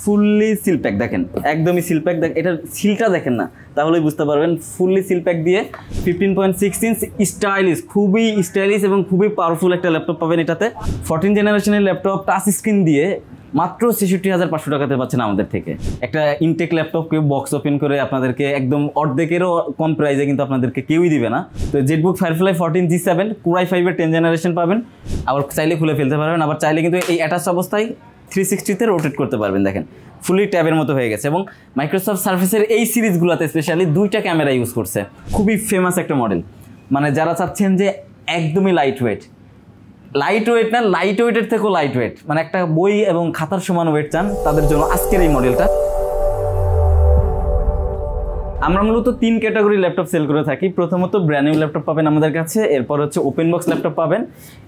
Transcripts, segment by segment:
Fully seal pack দেখেন, একদমই seal pack. এটার সিলটা দেখেন না, তাহলেই বুঝতে পারবেন। ফুললি সিল প্যাক দিয়ে 15.6 ইঞ্চ স্টাইলিশ, খুবই স্টাইলিশ এবং খুবই পাওয়ারফুল একটা ল্যাপটপ পাবেন এটাতে। 14 জেনারেশনের ল্যাপটপ টাচ স্ক্রিন দিয়ে মাত্র 66,500 টাকাতে পাচ্ছেন আমাদের থেকে। একটা ইনটেক ল্যাপটপ কেউ বক্স ওপেন করে আপনাদেরকে একদম অর্ধেকেরও কম প্রাইসে কিন্তু আপনাদেরকে কেউই দিবে না। তো Jetbook firefly 14 G7 Core i5-এর 10 generation পাবেন। আবার চাইলে খুলে ফেলতে পারবেন, আবার চাইলে কিন্তু এই অ্যাটাচ অবস্থায় 360-তে রোটেট করতে পারবেন। দেখেন ফুলি ট্যাবের মতো হয়ে গেছে। এবং মাইক্রোসফট সার্ফেসের এই সিরিজগুলোতে স্পেশালি 2টা ক্যামেরা ইউজ করছে। খুবই ফেমাস একটা মডেল। মানে যারা চাচ্ছেন যে একদমই লাইট ওয়েট না, লাইট ওয়েটের থেকেও লাইট ওয়েট, মানে একটা বই এবং খাতার সমান ওয়েট চান, তাদের জন্য আজকের এই মডেলটা। আমরা মূলত 3 ক্যাটাগরি ল্যাপটপ সেল করে থাকি। প্রথমত ব্র্যান্ড নিউ ল্যাপটপ পাবেন আমাদের কাছে, এরপর হচ্ছে ওপেন বক্স ল্যাপটপ পাবেন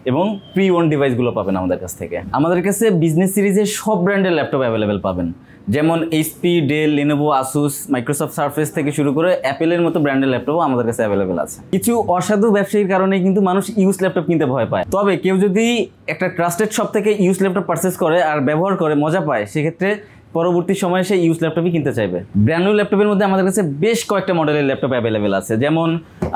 এবং প্রি ওন ডিভাইসগুলো পাবেন আমাদের কাছ থেকে। আমাদের কাছে বিজনেস সিরিজের সব ব্র্যান্ডের ল্যাপটপ অ্যাভেলেবেল পাবেন, যেমন HP, Dell, Lenovo, Asus, Microsoft Surface থেকে শুরু করে অ্যাপেলের মতো ব্র্যান্ডের ল্যাপটপও আমাদের কাছে অ্যাভেলেবেল আছে। কিছু অসাধু ব্যবসায়ীর কারণে কিন্তু মানুষ ইউজ ল্যাপটপ কিনতে ভয় পায়। তবে কেউ যদি একটা ট্রাস্টেড শপ থেকে ইউজ ল্যাপটপ পারচেস করে আর ব্যবহার করে মজা পায়, সেক্ষেত্রে পরবর্তী সময়ে সে ইউজ ল্যাপটপই কিনতে চাইবে। ব্র্যান্ড নিউ ল্যাপটপের মধ্যে আমাদের কাছে বেশ কয়েকটা মডেলের ল্যাপটপ অ্যাভেলেবেল আছে। যেমন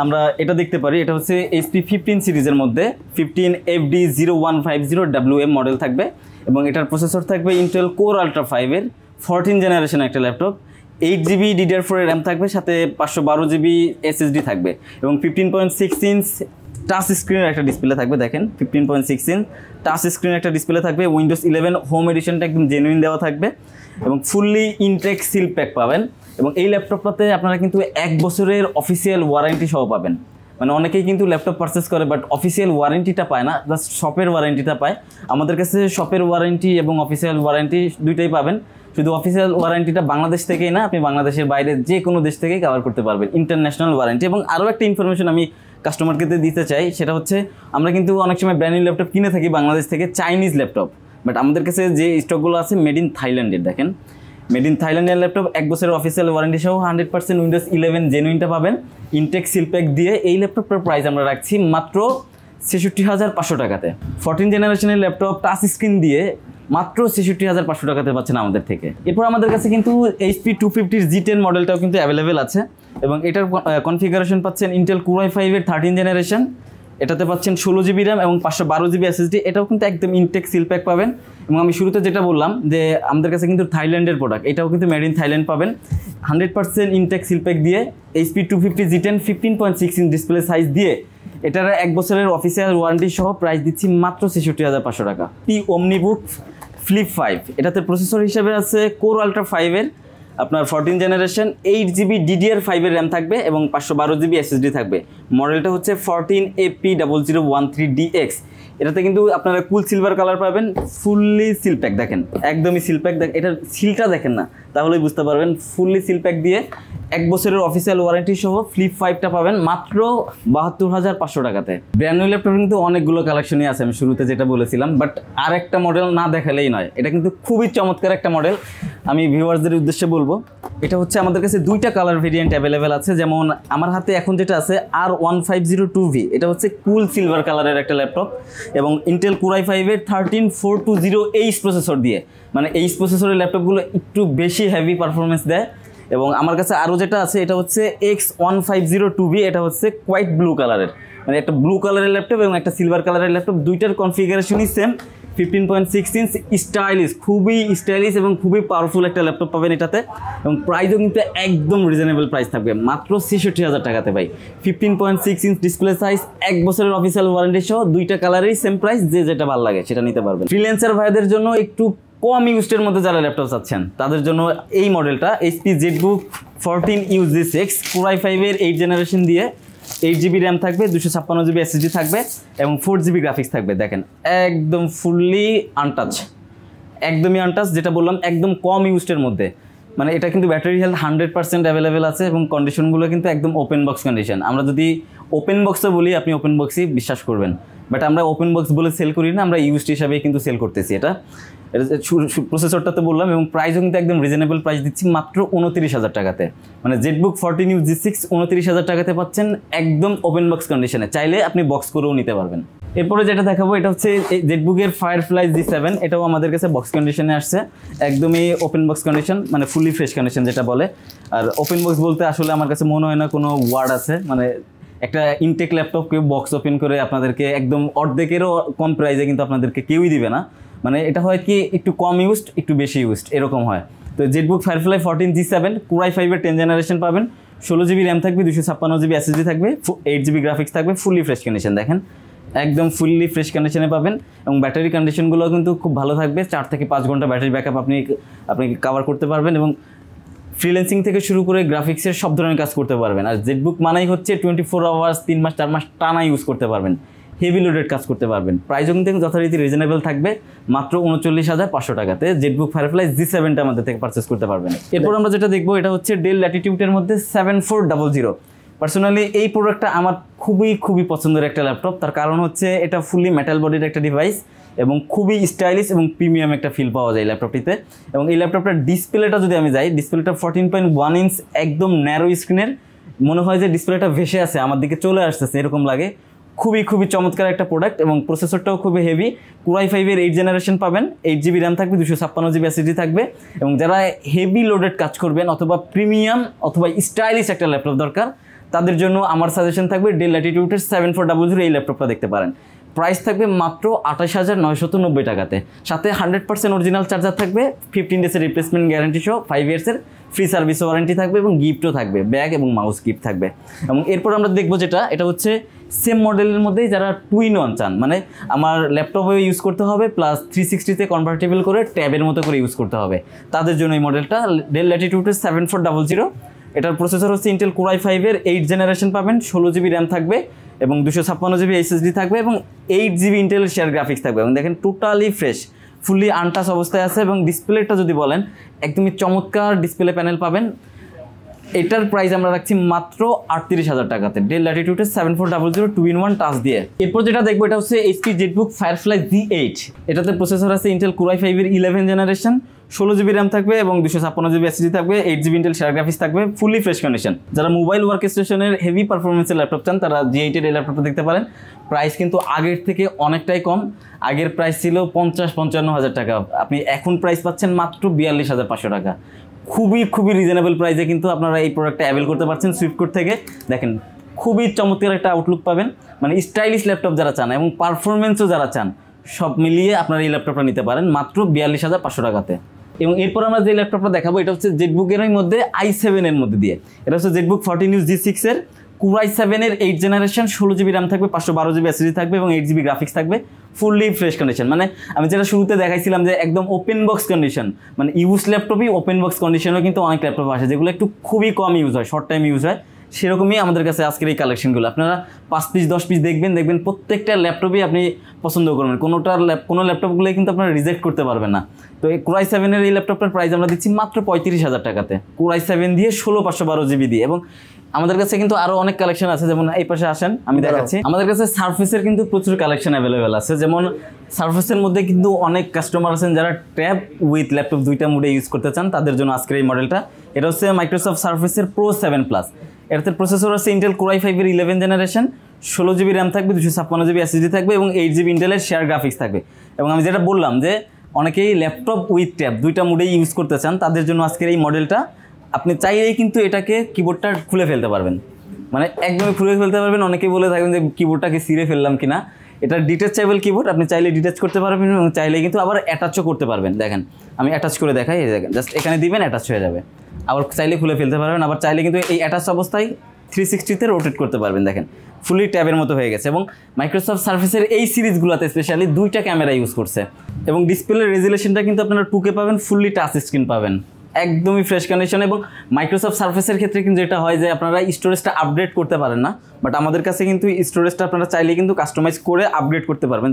আমরা এটা দেখতে পারি, এটা হচ্ছে এইচপি 15 সিরিজের মধ্যে 15FD0150WM মডেল থাকবে এবং এটার প্রসেসর থাকবে ইন্টেল কোর আল্ট্রা 5-এর 14 জেনারেশন একটা ল্যাপটপ। 8GB DDR4 এর র্যাম থাকবে, সাথে 512GB SSD থাকবে এবং 15.6 ইঞ্চ টাচ স্ক্রিনের একটা ডিসপ্লে থাকবে। দেখেন 15.6 ইঞ্চ টাচ স্ক্রিনের একটা ডিসপ্লে থাকবে। উইন্ডোজ 11 হোম এডিশনটা একদম জেনুইন দেওয়া থাকবে এবং ফুললি ইনটেক সিল প্যাক পাবেন। এবং এই ল্যাপটপটাতে আপনারা কিন্তু 1 বছরের অফিসিয়াল ওয়ারেন্টি সহ পাবেন। মানে অনেকেই কিন্তু ল্যাপটপ পারচেস করে বাট অফিসিয়াল ওয়ারেন্টিটা পায় না, জাস্ট শপের ওয়ারেন্টিটা পায়। আমাদের কাছে শপের ওয়ারেন্টি এবং অফিসিয়াল ওয়ারেন্টি দুইটাই পাবেন। শুধু অফিসিয়াল ওয়ারেন্টিটা বাংলাদেশ থেকেই না, আপনি বাংলাদেশের বাইরে যে কোনো দেশ থেকেই কভার করতে পারবেন, ইন্টারন্যাশনাল ওয়ারেন্টি। এবং আরও একটা ইনফরমেশন আমি কাস্টমারকে দিতে চাই, সেটা হচ্ছে আমরা কিন্তু অনেক সময় ব্র্যান্ড নিউ ল্যাপটপ কিনে থাকি বাংলাদেশ থেকে, চাইনিজ ল্যাপটপ, বাট আমাদের কাছে যে স্টকগুলো আছে মেড ইন থাইল্যান্ডের। দেখেন মেড ইন থাইল্যান্ডের ল্যাপটপ 1 বছরের অফিসিয়াল ওয়ারেন্টি সহ 100% উইন্ডোজ 11 জেনুইনটা পাবেন ইনটেক সিল প্যাক দিয়ে। এই ল্যাপটপটার প্রাইস আমরা রাখছি মাত্র 66,500 টাকাতে। 14 জেনারেশনের ল্যাপটপ টাচ স্ক্রিন দিয়ে মাত্র 66,500 টাকাতে পাচ্ছেন আমাদের থেকে। এরপর আমাদের কাছে কিন্তু এইচপি 250 G10 মডেলটাও কিন্তু অ্যাভেলেবেল আছে এবং এটার কনফিগারেশন পাচ্ছেন ইন্টেল কোর i5-এর 13 জেনারেশন। এটাতে পাচ্ছেন 16GB র্যাম এবং 512GB SSD। এটাও কিন্তু একদম ইনটেক সিল প্যাক পাবেন। এবং আমি শুরুতে যেটা বললাম যে আমাদের কাছে কিন্তু থাইল্যান্ডের প্রোডাক্ট, এটাও কিন্তু মেড ইন থাইল্যান্ড পাবেন 100% ইনটেক সিল প্যাক দিয়ে। HP 250 G10 15.6 inch display size দিয়ে এটার 1 বছরের অফিসিয়াল ওয়ারেন্টি সহ প্রাইস দিচ্ছি মাত্র 66,500 টাকা। ওমনিবুক ফ্লিপ 5, এটাতে প্রসেসর হিসেবে আছে কোর আল্ট্রা 5-এর আপনার 14 জেনারেশন, 8GB DDR5-এর র্যাম থাকবে এবং 512GB SSD থাকবে। মডেলটা হচ্ছে 14AP0013DX। এটাতে কিন্তু আপনারা কুল সিলভার কালার পাবেন, ফুললি সিল প্যাক। দেখেন একদমই সিল প্যাক, এটার সিলটা দেখেন না, তাহলেই বুঝতে পারবেন। ফুললি সিল প্যাক দিয়ে 1 বছরের অফিসিয়াল ওয়ারেন্টি সহ ফ্লিপ 5টা পাবেন মাত্র 72,500 টাকাতে। ব্র্যান্ড নিউ ল্যাপটপ কিন্তু অনেকগুলো কালেকশনই আছে, আমি শুরুতে যেটা বলেছিলাম, বাট আর একটা মডেল না দেখালেই নয়। এটা কিন্তু খুবই চমৎকার একটা মডেল, আমি ভিউয়ার্সদের উদ্দেশ্যে বলবো। এটা হচ্ছে আমাদের কাছে 2টা কালার ভেরিয়েন্ট অ্যাভেলেবেল আছে। যেমন আমার হাতে এখন যেটা আছে R1502V, এটা হচ্ছে কুল সিলভার কালারের একটা ল্যাপটপ এবং ইন্টেল কোর i5-এর 13420H প্রসেসর দিয়ে। মানে H প্রসেসরের ল্যাপটপগুলো একটু বেশি হেভি পারফরমেন্স দেয়। এবং আমার কাছে আরও যেটা আছে এটা হচ্ছে X1502V, এটা হচ্ছে কোয়াইট ব্লু কালারের, মানে একটা ব্লু কালারের ল্যাপটপ এবং একটা সিলভার কালারের ল্যাপটপ। দুইটার কনফিগারেশনই সেম, 15.6 ইঞ্চ স্টাইলিশ, খুবই স্টাইলিশ এবং খুবই পাওয়ারফুল একটা ল্যাপটপ পাবেন এটাতে। এবং প্রাইসও কিন্তু একদম রিজনেবল প্রাইস থাকবে, মাত্র 66,000 টাকাতে ভাই। 15.6 ইঞ্চ ডিসপ্লে সাইজ, 1 বছরের অফিসিয়াল ওয়ারেন্টি সহ, 2টা কালারেই সেম প্রাইস, যে যেটা ভালো লাগে সেটা নিতে পারবেন। ফ্রিল্যান্সার ভাইদের জন্য একটু কম ইউজের মধ্যে যারা ল্যাপটপ চাচ্ছেন তাদের জন্য এই মডেলটা HP ZBook 14U G6 core i5-এর 8 জেনারেশন দিয়ে 8GB র্যাম থাকবে, 256GB SSD থাকবে এবং 4GB গ্রাফিক্স থাকবে। দেখেন একদম ফুললি আনটাচ, একদমই আনটাচ, যেটা বললাম একদম কম ইউজের মধ্যে। মানে এটা কিন্তু ব্যাটারি হেলথ 100% অ্যাভেলেবেল আছে এবং কন্ডিশনগুলো কিন্তু একদম ওপেন বক্স কন্ডিশন। আমরা যদি ওপেন বক্সে বলি আপনি ওপেন বক্সই বিশ্বাস করবেন, বাট আমরা ওপেন বক্স বলে সেল করি না, আমরা ইউজড হিসাবে কিন্তু সেল করতেছি। এটা প্রসেসরটাতে বললাম এবং প্রাইসও কিন্তু একদম রিজনেবল প্রাইস দিচ্ছি মাত্র 29,000 টাকাতে। মানে জেটবুক 14U G6 29,000 টাকাতে পাচ্ছেন একদম ওপেন বক্স কন্ডিশনে, চাইলে আপনি বক্স করেও নিতে পারবেন। এরপরে যেটা দেখাবো এটা হচ্ছে জেটবুকের ফায়ারফ্লাই G7, এটাও আমাদের কাছে বক্স কন্ডিশনে আসছে, একদমই ওপেন বক্স কন্ডিশন, মানে ফুলি ফ্রেশ কন্ডিশন যেটা বলে। আর ওপেন বক্স বলতে আসলে আমার কাছে মনে হয় না কোনো ওয়ার্ড আছে, মানে একটা ইনটেক ল্যাপটপকে বক্স ওপেন করে আপনাদেরকে একদম অর্ধেকেরও কম প্রাইসে কিন্তু আপনাদেরকে কেউই দিবে না, মানে এটা হয় কি একটু কম ইউজড একটু বেশি ইউজড এরকম হয়। তো Jetbook firefly 14 G7 Core i5-এর 10 generation পাবেন, 16 GB র্যাম থাকবে, 256 GB SSD থাকবে, 8 GB গ্রাফিক্স থাকবে, ফুলি ফ্রেশ কন্ডিশন, দেখেন একদম ফুললি ফ্রেশ কন্ডিশনে পাবেন। এবং ব্যাটারি কন্ডিশনগুলো কিন্তু খুব ভালো থাকবে, 4 থেকে 5 ঘন্টা ব্যাটারি ব্যাকআপ আপনি কভার করতে পারবেন এবং ফ্রিল্যান্সিং থেকে শুরু করে গ্রাফিক্সের সব ধরনের কাজ করতে পারবেন। আর জেটবুক মানেই হচ্ছে 24 আওয়ার্স 3 মাস 4 মাস টানা ইউজ করতে পারবেন, হেভি লোডেড কাজ করতে পারবেন। প্রাইসও কিন্তু যথারীতি রিজনেবল থাকবে, মাত্র 39,500 টাকাতে জেটবুক ফায়ারফ্লাই G7টা আমাদের থেকে পারচেস করতে পারবেন। এরপর আমরা যেটা দেখবো এটা হচ্ছে ডেল ল্যাটিটিউডের মধ্যে 7400। পার্সোনালি এই প্রোডাক্টটা আমার খুবই পছন্দের একটা ল্যাপটপ, তার কারণ হচ্ছে এটা ফুলি মেটাল বডির একটা ডিভাইস এবং খুবই স্টাইলিশ এবং প্রিমিয়াম একটা ফিল পাওয়া যায় ল্যাপটপটিতে। এবং এই ল্যাপটপটার ডিসপ্লেটা যদি আমি যাই, ডিসপ্লেটা 14.1 ইঞ্চ একদম ন্যারো স্ক্রিনের, মনে হয় যে ডিসপ্লেটা ভেসে আছে আমার দিকে চলে আসতেছে এরকম লাগে। খুবই চমৎকার একটা প্রোডাক্ট এবং প্রসেসরটাও খুবই হেভি। Core i5-এর 8 জেনারেশন পাবেন, 8 GB র্যাম থাকবে, 256 GB SSD থাকবে। এবং যারা হেভি লোডেড কাজ করবেন অথবা প্রিমিয়াম অথবা স্টাইলিশ একটা ল্যাপটপ দরকার, তাদের জন্য আমার সাজেশন থাকবে ডেল ল্যাটিটিউডের 7400 এই ল্যাপটপটা দেখতে পারেন। প্রাইস থাকবে মাত্র 28,990 টাকাতে, সাথে 100% অরিজিনাল চার্জার থাকবে, 15 ডেজের রিপ্লেসমেন্ট গ্যারান্টি সহ 5 ইয়ার্সের ফ্রি সার্ভিস ওয়ারেন্টি থাকবে এবং গিফটও থাকবে, ব্যাগ এবং মাউস গিফট থাকবে। এবং এরপর আমরা দেখবো যেটা, এটা হচ্ছে সেম মডেলের মধ্যেই যারা 2-in-1 চান, মানে আমার ল্যাপটপে ইউজ করতে হবে প্লাস 360-তে কনভার্টেবল করে ট্যাবের মতো করে ইউজ করতে হবে, তাদের জন্য এই মডেলটা ডেল ল্যাটিটিউডের 7400। এটার প্রসেসর হচ্ছে ইন্টেল Core i5-এর 8 জেনারেশন পাবেন, 16 GB র্যাম থাকবে এবং 256 GB SSD থাকবে এবং 8 GB ইন্টেল শেয়ার গ্রাফিক্স থাকবে। এবং দেখেন টোটালি ফ্রেশ, ফুললি আনটাচ অবস্থায় আছে। এবং ডিসপ্লেটা যদি বলেন, একদমই চমৎকার ডিসপ্লে প্যানেল পাবেন। এটার প্রাইস আমরা রাখছি মাত্র 38,000 টাকাতে, ডেল ল্যাটিটিউডের 7400 2-in-1 টাচ দিয়ে। এরপর যেটা দেখবো এটা হচ্ছে HP জেটবুক ফায়ারফ্লাই G8। এটাতে প্রসেসর আছে Intel Core i5-এর 11 generation, 16 GB RAM থাকবে এবং 256 GB SSD থাকবে, 8 GB ইন্টেল শেয়ার গ্রাফিক্স থাকবে, ফুলি ফ্রেশ কন্ডিশন। যারা মোবাইল ওয়ার্ক স্টেশনের হেভি পারফরমেন্সের ল্যাপটপ চান, তারা G8-এর এই ল্যাপটপটা দেখতে পারেন। প্রাইস কিন্তু আগের থেকে অনেকটাই কম, আগের প্রাইস ছিল 50-55 টাকা, আপনি এখন প্রাইস পাচ্ছেন মাত্র 42,500 টাকা। খুবই রিজনেবল প্রাইসে কিন্তু আপনারা এই প্রোডাক্টটা অ্যাভেল করতে পারছেন সুইফটকোড থেকে। দেখেন খুবই চমৎকার একটা আউটলুক পাবেন, মানে স্টাইলিশ ল্যাপটপ যারা চান এবং পারফরমেন্সও যারা চান, সব মিলিয়ে আপনারা এই ল্যাপটপটা নিতে পারেন মাত্র 42,500 টাকাতে। এবং এরপর আমরা যে ল্যাপটপটা দেখাবো এটা হচ্ছে জেটবুকের মধ্যে i7-এর মধ্যে দিয়ে, এটা হচ্ছে Jetbook 14 G6-এর Core i7-এর 8 generation, 16 GB RAM থাকবে, 512 GB SSD থাকবে এবং 8 GB গ্রাফিক্স থাকবে, ফুললি ফ্রেশ কন্ডিশন। মানে আমি যেটা শুরুতে দেখাইছিলাম যে একদম ওপেন বক্স কন্ডিশন, মানে ইউজ ল্যাপটপই ওপেন বক্স কন্ডিশনও কিন্তু অনেক ল্যাপটপ আসে যেগুলো একটু খুবই কম ইউজ হয়, শর্ট টাইম ইউজ হয়, সেরকমই আমাদের কাছে আজকের এই কালেকশনগুলো। আপনারা 5 পিস 10 পিস দেখবেন প্রত্যেকটা ল্যাপটপই আপনি পছন্দ করবেন, কোনো ল্যাপটপগুলোই কিন্তু আপনারা রিজেক্ট করতে পারবেন না। তো এই Core i7-এর এই ল্যাপটপটার প্রাইস আমরা দিচ্ছি মাত্র 35,000 টাকাতে, Core i7 দিয়ে 16/512 GB দিয়ে। এবং আমাদের কাছে কিন্তু আরো অনেক কালেকশন আছে, যেমন এই পাশে আসেন আমি দেখাচ্ছি। আমাদের কাছে সারফেসের কিন্তু প্রচুর কালেকশন অ্যাভেলেবেল আছে, যেমন সারফেসের মধ্যে কিন্তু অনেক কাস্টমার আছেন যারা ট্যাব উইথ ল্যাপটপ দুইটা মোডে ইউজ করতে চান, তাদের জন্য আজকের এই মডেলটা। এটা হচ্ছে মাইক্রোসফট সারফেসের Pro 7+। এটাতে প্রসেসর আছে Intel Core i5-এর 11 generation, 16 GB RAM থাকবে, 256 GB SSD থাকবে এবং 8 GB ইন্টেলের শেয়ার গ্রাফিক্স থাকবে। এবং আমি যেটা বললাম যে অনেকেই ল্যাপটপ উইথ ট্যাব দুইটা মোডেই ইউজ করতে চান, তাদের জন্য আজকের এই মডেলটা। আপনি চাইলেই কিন্তু এটাকে কিবোর্ডটা খুলে ফেলতে পারবেন, মানে একদমই খুলে ফেলতে পারবেন। অনেকেই বলে থাকবেন যে কিবোর্ডটাকে ছিঁড়ে ফেললাম কিনা, এটা ডিটাচেবল কিবোর্ড, আপনি চাইলে ডিটাচ করতে পারবেন এবং চাইলে কিন্তু আবার অ্যাটাচও করতে পারবেন। দেখেন আমি অ্যাটাচ করে দেখাই, এই দেখেন জাস্ট এখানে দিবেন অ্যাটাচ হয়ে যাবে, আবার চাইলে খুলে ফেলতে পারবেন, আবার চাইলে কিন্তু এই অ্যাটাচ অবস্থায় 360-তে রোটেট করতে পারবেন। দেখেন ফুলি ট্যাবের মতো হয়ে গেছে। এবং মাইক্রোসফট সার্ফেসের এই সিরিজগুলোতে স্পেশালি দুইটা ক্যামেরা ইউজ করছে এবং ডিসপ্লের রেজুলেশনটা কিন্তু আপনারা 2K পাবেন, ফুললি টাচ স্ক্রিন পাবেন, একদমই ফ্রেশ কন্ডিশন। এবং মাইক্রোসফট সার্ফেসের ক্ষেত্রে কিন্তু এটা হয় যে আপনারা স্টোরেজটা আপডেট করতে পারেন না, বাট আমাদের কাছে কিন্তু স্টোরেজটা আপনারা চাইলে কিন্তু কাস্টমাইজ করে আপগ্রেড করতে পারবেন।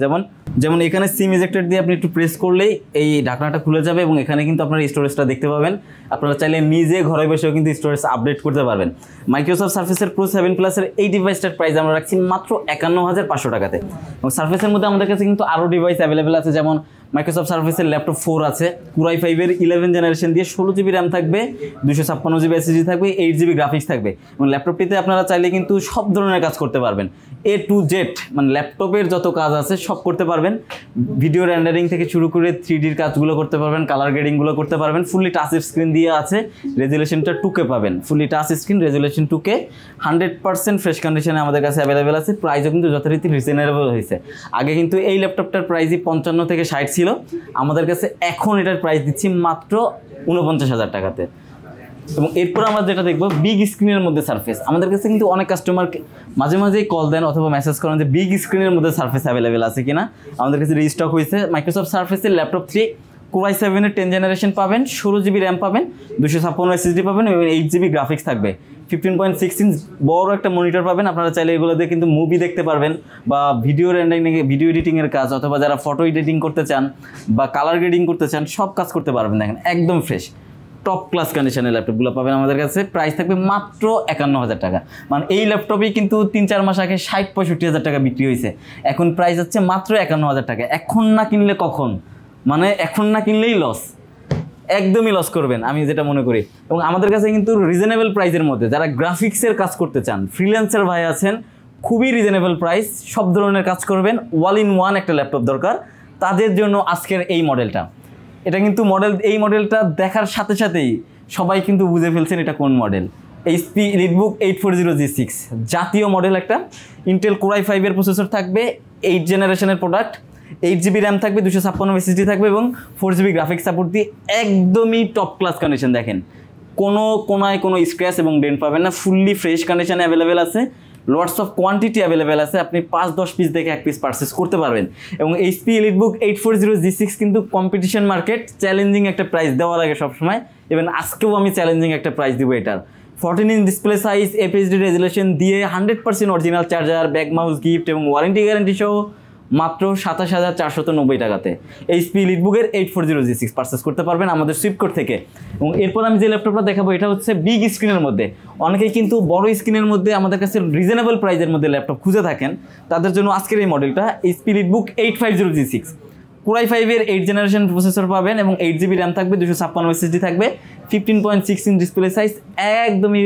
যেমন এখানে সিম ইজেক্টর দিয়ে আপনি একটু প্রেস করলেই এই ঢাকনাটা খুলে যাবে এবং এখানে কিন্তু আপনারা স্টোরেজটা দেখতে পাবেন। আপনারা চাইলে নিজে ঘরে বসেও কিন্তু স্টোরেজ আপডেট করতে পারবেন। মাইক্রোসফট সার্ফেসের Pro 7+-এর এই ডিভাইসটার প্রাইস আমরা রাখছি মাত্র 51,500 টাকাতে। এবং সার্ফেসের মধ্যে আমাদের কাছে কিন্তু আরও ডিভাইস অ্যাভেলেবেল আছে, যেমন মাইক্রোসফট সার্ফেসের ল্যাপটপ 4 আছে, Core i5-এর 11 জেনারেশন দিয়ে 16 জিবি র্যাম থাকবে, 256 জিবি এসএসডি থাকবে, 8 জিবি গ্রাফিক্স থাকবে। এবং ল্যাপটপটিতে আপনারা চাইলে কিন্তু সব ধরনের কাজ করতে পারবেন, A to Z, মানে ল্যাপটপের যত কাজ আছে সব করতে পারবেন। ভিডিও রেন্ডারিং থেকে শুরু করে 3Dর কাজগুলো করতে পারবেন, কালার গ্রেডিংগুলো করতে পারবেন। ফুললি টাচ স্ক্রিন দিয়ে আছে, রেজুলেশনটা 2K পাবেন, fully touch screen, resolution 2K, 100% fresh কন্ডিশনে আমাদের কাছে অ্যাভেলেবেল আছে। প্রাইসও কিন্তু যথারীতি রিজনেবল হয়েছে। আগে কিন্তু এই ল্যাপটপটার প্রাইসই 55 থেকে 60 ছিল, আমাদের কাছে এখন এটার প্রাইস দিচ্ছি মাত্র 49,000 টাকাতে। এবং এরপর আমরা যেটা দেখবো বিগ স্ক্রিনের মধ্যে সারফেস। আমাদের কাছে কিন্তু অনেক কাস্টমার মাঝে মাঝেই কল দেন অথবা মেসেজ করেন যে বিগ স্ক্রিনের মধ্যে সারফেস অ্যাভেলেবেল আছে কিনা। আমাদের কাছে রিস্টক হয়েছে মাইক্রোসফট সারফেসের ল্যাপটপ 3 Core i7-এর 10 জেনারেশন পাবেন, 16 জিবি র্যাম পাবেন, 256 এসএসডি পাবেন এবং 8 জিবি গ্রাফিক্স থাকবে। 15.6 ইঞ্চ বড় একটা মনিটর পাবেন। আপনারা চাইলে এগুলো দিয়ে কিন্তু মুভি দেখতে পারবেন বা ভিডিও রেন্ডারিং, ভিডিও এডিটিংয়ের কাজ, অথবা যারা ফটো এডিটিং করতে চান বা কালার গ্রেডিং করতে চান সব কাজ করতে পারবেন। দেখেন একদম ফ্রেশ টপ ক্লাস কন্ডিশনের ল্যাপটপগুলো পাবেন আমাদের কাছে। প্রাইস থাকবে মাত্র 51,000 টাকা। মানে এই ল্যাপটপই কিন্তু 3-4 মাস আগে 60-65,000 টাকা বিক্রি হয়েছে, এখন প্রাইস হচ্ছে মাত্র 51,000 টাকা। এখন না কিনলে কখন, মানে এখন না কিনলেই লস, একদমই লস করবেন আমি যেটা মনে করি। এবং আমাদের কাছে কিন্তু রিজনেবল প্রাইসের মধ্যে যারা গ্রাফিক্সের কাজ করতে চান, ফ্রিল্যান্সার ভাই আছেন, খুবই রিজনেবল প্রাইস, সব ধরনের কাজ করবেন, অল ইন ওয়ান একটা ল্যাপটপ দরকার, তাদের জন্য আজকের এই মডেলটা। এটা কিন্তু এই মডেলটা দেখার সাথে সাথেই সবাই কিন্তু বুঝে ফেলছেন এটা কোন মডেল। HP EliteBook 840G6 জাতীয় মডেল, একটা ইন্টেল Core i5-এর প্রসেসর থাকবে, 8 জেনারেশনের প্রোডাক্ট, 8 জিবি র্যাম থাকবে, 256 এসএসডি থাকবে এবং 4 জিবি গ্রাফিক্স সাপোর্ট দিয়ে একদমই টপ ক্লাস কন্ডিশন। দেখেন কোনো কোনায় কোনো স্ক্র্যাচ এবং ডেন্ট পাবেন না, ফুললি ফ্রেশ কন্ডিশনে অ্যাভেলেবেল আছে, লটস অফ কোয়ান্টিটি অ্যাভেলেবেল আছে, আপনি 5-10 পিস দেখে 1 পিস পারচেস করতে পারবেন। এবং HP EliteBook 840G6 কিন্তু কম্পিটিশন মার্কেট, চ্যালেঞ্জিং একটা প্রাইস দেওয়া লাগে সবসময়, এবং আজকেও আমি চ্যালেঞ্জিং একটা প্রাইস দিব এটার। 14 inch display size, FHD resolution দিয়ে 100% original charger, back mouse gift এবং ওয়ারেন্টি গ্যারান্টি সহ মাত্র 27,490 টাকাতে HP EliteBook-এর 840G6 পারচেস করতে পারবেন আমাদের সুইপকোড থেকে। এবং এরপর আমি যে ল্যাপটপটা দেখাবো এটা হচ্ছে বিগ স্ক্রিনের মধ্যে। অনেকেই কিন্তু বড় স্ক্রিনের মধ্যে আমাদের কাছে রিজনেবল প্রাইসের মধ্যে ল্যাপটপ খুঁজে থাকেন, তাদের জন্য আজকের এই মডেলটা HP EliteBook 850G6 Core i5-এর 8 generation processor পাবেন এবং 8 জিবি র্যাম থাকবে, 256 এসএসডি থাকবে, 15.6 ইঞ্চ ডিসপ্লে সাইজ, একদমই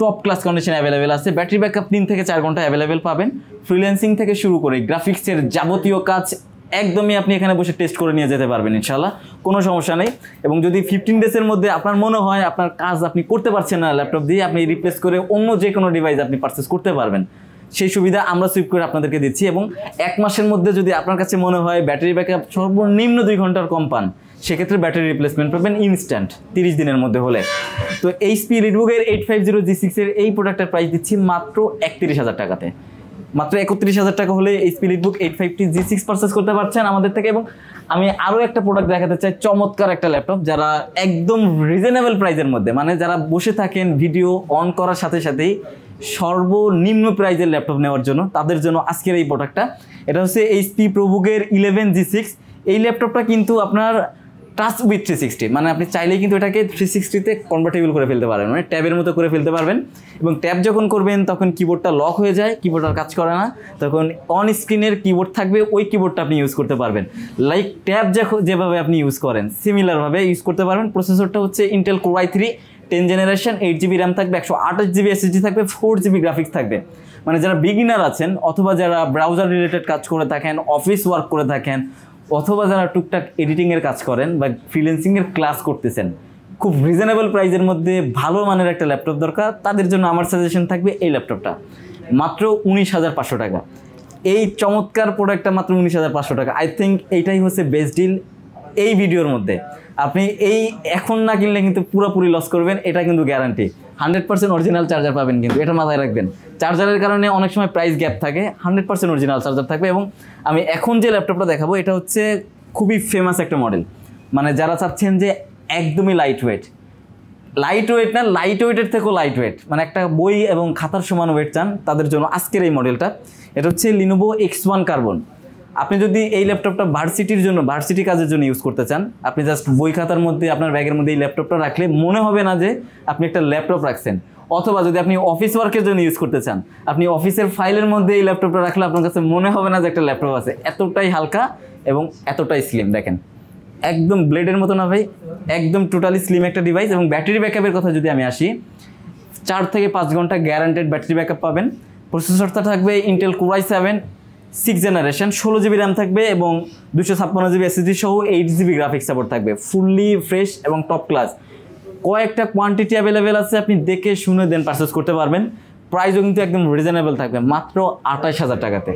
টপ ক্লাস কন্ডিশন অ্যাভেলেবেল আছে। ব্যাটারি ব্যাকআপ 3 থেকে 4 ঘন্টা অ্যাভেলেবেল পাবেন। ফ্রিল্যান্সিং থেকে শুরু করে গ্রাফিক্সের যাবতীয় কাজ একদমই আপনি এখানে বসে টেস্ট করে নিয়ে যেতে পারবেন ইনশাল্লাহ, কোনো সমস্যা নেই। এবং যদি 15 ডেজের মধ্যে আপনার মনে হয় আপনার কাজ আপনি করতে পারছেন না ল্যাপটপ দিয়ে, আপনি রিপ্লেস করে অন্য যে কোনো ডিভাইস আপনি পারচেস করতে পারবেন, সেই সুবিধা আমরা সুইপ করে আপনাদেরকে দিচ্ছি। এবং 1 মাসের মধ্যে যদি আপনার কাছে মনে হয় ব্যাটারি ব্যাকআপ সর্বনিম্ন 2 ঘন্টার কম পান, সেক্ষেত্রে ব্যাটারি রিপ্লেসমেন্ট পাবেন ইনস্ট্যান্ট 30 দিনের মধ্যে হলে। তো HP EliteBook-এর 850G6-এর এই প্রোডাক্টের প্রাইস দিচ্ছি মাত্র 31,000 টাকাতে। মাত্র 31,000 টাকা হলে HP EliteBook 850G6 পারচেস করতে পারছেন আমাদের থেকে। এবং আমি আরও একটা প্রোডাক্ট দেখাতে চাই, চমৎকার একটা ল্যাপটপ, যারা একদম রিজনেবল প্রাইসের মধ্যে, মানে যারা বসে থাকেন ভিডিও অন করার সাথে সাথেই সর্বনিম্ন প্রাইজের ল্যাপটপ নেওয়ার জন্য, তাদের জন্য আজকের এই প্রোডাক্টটা। এটা হচ্ছে HP ProBook-এর 11G6। এই ল্যাপটপটা কিন্তু আপনার টাচ উইথ 360, মানে আপনি চাইলেই কিন্তু এটাকে 360-তে কনভার্টেবল করে ফেলতে পারবেন, মানে ট্যাবের মতো করে ফেলতে পারবেন। এবং ট্যাব যখন করবেন তখন কিবোর্ডটা লক হয়ে যায়, কিবোর্ড আর কাজ করে না, তখন অন স্ক্রিনের কিবোর্ড থাকবে, ওই কিবোর্ডটা আপনি ইউজ করতে পারবেন। লাইক ট্যাব যেভাবে আপনি ইউজ করেন সিমিলারভাবে ইউজ করতে পারবেন। প্রসেসরটা হচ্ছে Intel Core i3 10 generation, 8 GB RAM থাকবে, 128 জিবি এসএসডি থাকবে, 4 জিবি গ্রাফিক্স থাকবে। মানে যারা বিগিনার আছেন অথবা যারা ব্রাউজার রিলেটেড কাজ করে থাকেন, অফিস ওয়ার্ক করে থাকেন, অথবা যারা টুকটাক এডিটিংয়ের কাজ করেন বা ফ্রিল্যান্সিংয়ের ক্লাস করতেছেন, খুব রিজনেবল প্রাইসের মধ্যে ভালো মানের একটা ল্যাপটপ দরকার, তাদের জন্য আমার সাজেশন থাকবে এই ল্যাপটপটা মাত্র 19,500 টাকা। এই চমৎকার প্রোডাক্টটা মাত্র 19,500 টাকা। আই থিঙ্ক এইটাই হচ্ছে বেস্ট ডিল এই ভিডিওর মধ্যে। আপনি এই এখন না কিনলে কিন্তু পুরোপুরি লস করবেন, এটা কিন্তু গ্যারান্টি। 100% অরিজিনাল চার্জার পাবেন, কিন্তু এটা মাথায় রাখবেন, চার্জারের কারণে অনেক সময় প্রাইস গ্যাপ থাকে, 100% অরিজিনাল চার্জার থাকবে। এবং আমি এখন যে ল্যাপটপটা দেখাবো এটা হচ্ছে খুবই ফেমাস একটা মডেল, মানে যারা চাচ্ছেন যে একদমই লাইট ওয়েট না, লাইট ওয়েটের থেকেও লাইট ওয়েট, মানে একটা বই এবং খাতার সমান ওয়েট চান, তাদের জন্য আজকের এই মডেলটা। এটা হচ্ছে Lenovo X1 কার্বন। আপনি যদি এই ল্যাপটপটা ভার্সিটি কাজের জন্য ইউজ করতে চান, আপনি জাস্ট বই খাতার মধ্যে আপনার ব্যাগের মধ্যে এই ল্যাপটপটা রাখলে মনে হবে না যে আপনি একটা ল্যাপটপ রাখছেন। অথবা যদি আপনি অফিস ওয়ার্কের জন্য ইউজ করতে চান, আপনি অফিসের ফাইলের মধ্যে এই ল্যাপটপটা রাখলে আপনার কাছে মনে হবে না যে একটা ল্যাপটপ আছে, এতটাই হালকা এবং এতটাই স্লিম দেখেন, একদম ব্লেডের মতো না ভাই, একদম টোটালি স্লিম একটা ডিভাইস। এবং ব্যাটারি ব্যাকআপের কথা যদি আমি আসি, 4 থেকে 5 ঘন্টা গ্যারান্টেড ব্যাটারি ব্যাকআপ পাবেন। প্রসেসরটা থাকবে Intel core i7 6th generation, 16 GB RAM থাকবে এবং 256 জিবি এসএসডি সহ 8 জিবি গ্রাফিক্স সাপোর্ট থাকবে, ফুললি ফ্রেশ এবং টপ ক্লাস। কয়েকটা কোয়ান্টিটি অ্যাভেলেবেল আছে, আপনি দেখে শুনে দেন পারচেস করতে পারবেন। প্রাইসও কিন্তু একদম রিজনেবল থাকবে, মাত্র 28,000 টাকাতে।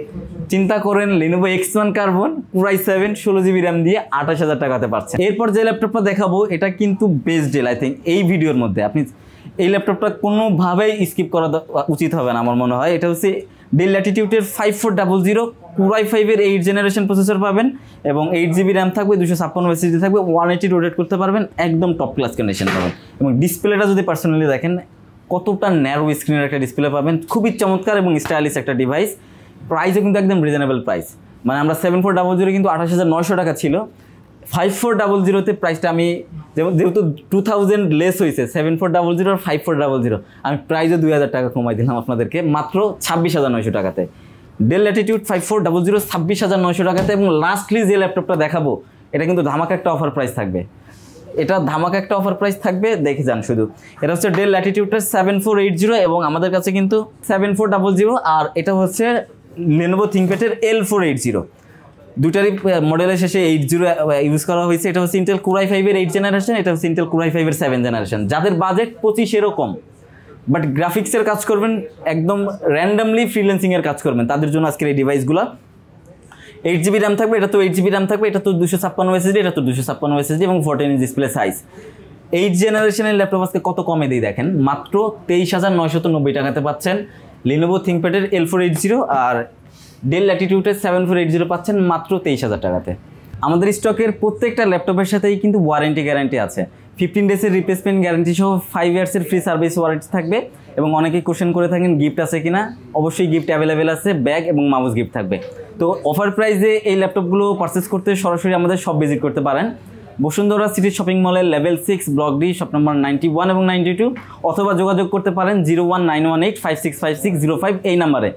চিন্তা করেন Lenovo X1 Carbon core i7 16 GB RAM দিয়ে 28,000 টাকাতে পাচ্ছেন। এরপর যে ল্যাপটপটা দেখাবো এটা কিন্তু বেস্ট ডিল আই থিঙ্ক এই ভিডিওর মধ্যে। আপনি এই ল্যাপটপটা কোনোভাবেই স্কিপ করা উচিত হবে না আমার মনে হয়। এটা হচ্ছে ডেল ল্যাটিটিউডের 5400 কোর i5 এর 8th জেনারেশন প্রসেসর পাবেন এবং 8 জিবি র্যাম থাকবে, 256 এসএসডি থাকবে, 180 রোটেট করতে পারবেন, একদম টপ ক্লাস কন্ডিশন পাবেন। এবং ডিসপ্লেটা যদি পার্সোনালি দেখেন কতটা ন্যারো স্ক্রিনের একটা ডিসপ্লে পাবেন, খুবই চমৎকার এবং স্টাইলিশ একটা ডিভাইস। প্রাইসও কিন্তু একদম রিজনেবল প্রাইস, মানে আমরা 7400 কিন্তু 28,900 টাকা ছিল, 5400-তে প্রাইসটা আমি যেহেতু 2000 লেস হয়েছে, 7400 আর 5400 আমি প্রাইসও 2000 টাকা কমাই দিলাম আপনাদেরকে মাত্র 26,900 টাকাতে। ডেল ল্যাটিটিউড 5400 26,900 টাকাতে। এবং লাস্টলি যে ল্যাপটপটা দেখাবো এটা কিন্তু ধামাকা একটা অফার প্রাইস থাকবে, এটা ধামাকা একটা অফার প্রাইস থাকবে, দেখে যান শুধু। এটা হচ্ছে ডেল ল্যাটিটিউডের 7480 এবং আমাদের কাছে কিন্তু 7400, আর এটা হচ্ছে Lenovo ThinkPad-এর L480। দুটারই মডেলের শেষে 80 ইউজ করা হয়েছে। এটা হচ্ছে ইন্টেল কোর i5 এর 8th জেনারেশন, এটা হচ্ছে ইন্টেল কোর i5 এর 7th জেনারেশন। যাদের বাজেট 25 এরকম বাট গ্রাফিক্সের কাজ করবেন, একদম র্যান্ডমলি ফ্রিল্যান্সিংয়ের কাজ করবেন, তাদের জন্য আজকের এই ডিভাইসগুলো। 8 জিবি র্যাম থাকবে, এটা তো 8 জিবি র্যাম থাকবে, এটা তো 256 এসএসডি, এটা তো 256 এসএসডি এবং 14 ইঞ্চ ডিসপ্লে সাইজ। 8th জেনারেশনের ল্যাপটপ আজকে কত কমে দিই দেখেন, মাত্র 23,990 টাকাতে পাচ্ছেন Lenovo ThinkPad-এর L480, আর ডেল ল্যাটিটিউডের 7480 পাচ্ছেন মাত্র 23,000 টাকাতে। আমাদের স্টকের প্রত্যেকটা ল্যাপটপের সাথেই কিন্তু ওয়ারেন্টি গ্যারান্টি আছে, 15 ডেজের রিপ্লেসমেন্ট গ্যারান্টি সহ 5 ইয়ার্সের ফ্রি সার্ভিস ওয়ারেন্টি থাকবে। এবং অনেকেই কোশ্চেন করে থাকেন গিফট আছে কিনা, অবশ্যই গিফট অ্যাভেলেবেল আছে, ব্যাগ এবং মাউস গিফট থাকবে। তো অফার প্রাইসে এই ল্যাপটপগুলো পারচেস করতে সরাসরি আমাদের শপ ভিজিট করতে পারেন, বসুন্ধরা সিটি শপিং মলের level 6 block D shop number 91 এবং 92, অথবা যোগাযোগ করতে পারেন 01918565605 এই নাম্বারে।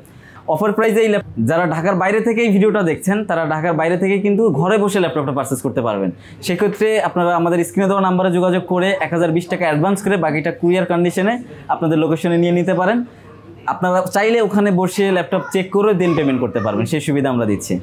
অফার প্রাইসে এই যারা ঢাকার বাইরে থেকে এই ভিডিওটা দেখছেন তারা ঢাকার বাইরে থেকে কিন্তু ঘরে বসে ল্যাপটপটা পারচেস করতে পারবেন। সেক্ষেত্রে আপনারা আমাদের স্ক্রিনে দেওয়া নাম্বারে যোগাযোগ করে 1020 টাকা অ্যাডভান্স করে বাকিটা কুরিয়ার কন্ডিশনে আপনাদের লোকেশনে নিয়ে নিতে পারেন। আপনারা চাইলে ওখানে বসে ল্যাপটপ চেক করে দেন পেমেন্ট করতে পারবেন, সেই সুবিধা আমরা দিচ্ছি।